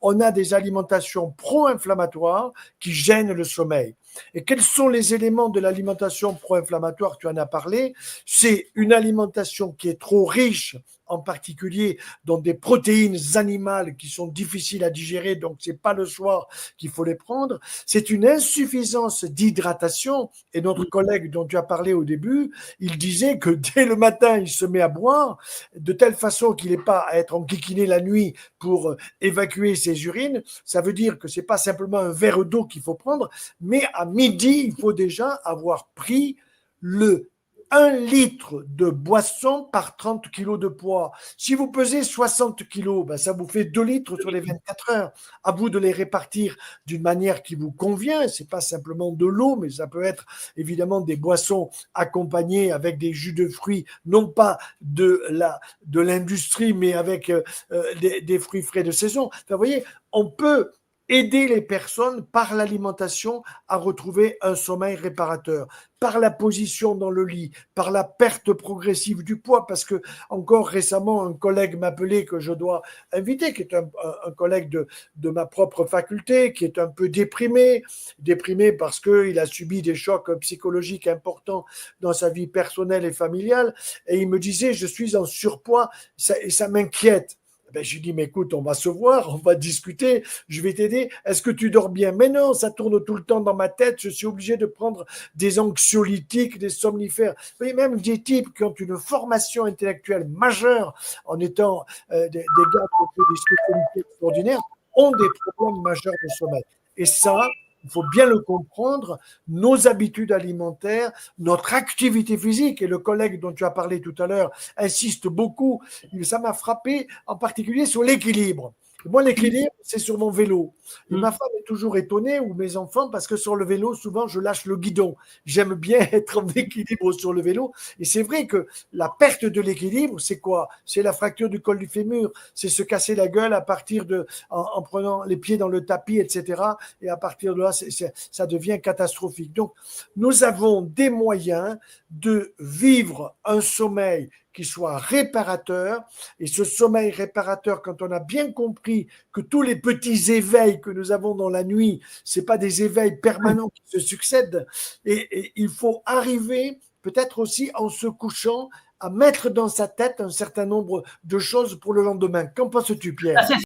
on a des alimentations pro-inflammatoires qui gênent le sommeil. Et quels sont les éléments de l'alimentation pro-inflammatoire? Tu en as parlé. C'est une alimentation qui est trop riche, en particulier dans des protéines animales qui sont difficiles à digérer, donc c'est pas le soir qu'il faut les prendre. C'est une insuffisance d'hydratation. Et notre collègue dont tu as parlé au début, il disait que dès le matin, il se met à boire de telle façon qu'il n'est pas à être enquiquiné la nuit pour évacuer ses urines. Ça veut dire que c'est pas simplement un verre d'eau qu'il faut prendre, mais à midi, il faut déjà avoir pris le 1 litre de boisson par 30 kilos de poids. Si vous pesez 60 kilos, ben ça vous fait 2 litres sur les 24 heures. À vous de les répartir d'une manière qui vous convient. C'est pas simplement de l'eau, mais ça peut être évidemment des boissons accompagnées avec des jus de fruits, non pas de l'industrie, mais avec des fruits frais de saison. Enfin, vous voyez, on peut aider les personnes par l'alimentation à retrouver un sommeil réparateur, par la position dans le lit, par la perte progressive du poids, parce que encore récemment, un collègue m'appelait que je dois inviter, qui est un collègue de ma propre faculté, qui est un peu déprimé parce qu'il a subi des chocs psychologiques importants dans sa vie personnelle et familiale, et il me disait, je suis en surpoids, et ça m'inquiète. Ben, je lui dis, mais écoute, on va se voir, on va discuter, je vais t'aider. Est-ce que tu dors bien? Mais non, ça tourne tout le temps dans ma tête. Je suis obligé de prendre des anxiolytiques, des somnifères. Vous voyez, même des types qui ont une formation intellectuelle majeure en étant des gars qui ont fait des spécialités extraordinaires ont des problèmes majeurs de sommeil. Et ça, il faut bien le comprendre, nos habitudes alimentaires, notre activité physique, et le collègue dont tu as parlé tout à l'heure insiste beaucoup, ça m'a frappé en particulier sur l'équilibre. Moi, l'équilibre, c'est sur mon vélo. Et ma femme est toujours étonnée, ou mes enfants, parce que sur le vélo, souvent, je lâche le guidon. J'aime bien être en équilibre sur le vélo. Et c'est vrai que la perte de l'équilibre, c'est quoi? C'est la fracture du col du fémur. C'est se casser la gueule à partir en prenant les pieds dans le tapis, etc. Et à partir de là, ça devient catastrophique. Donc, nous avons des moyens de vivre un sommeil qui soit réparateur. Et ce sommeil réparateur, quand on a bien compris que tous les petits éveils que nous avons dans la nuit, ce n'est pas des éveils permanents qui se succèdent. Et il faut arriver, peut-être aussi en se couchant, à mettre dans sa tête un certain nombre de choses pour le lendemain. Qu'en penses-tu, Pierre?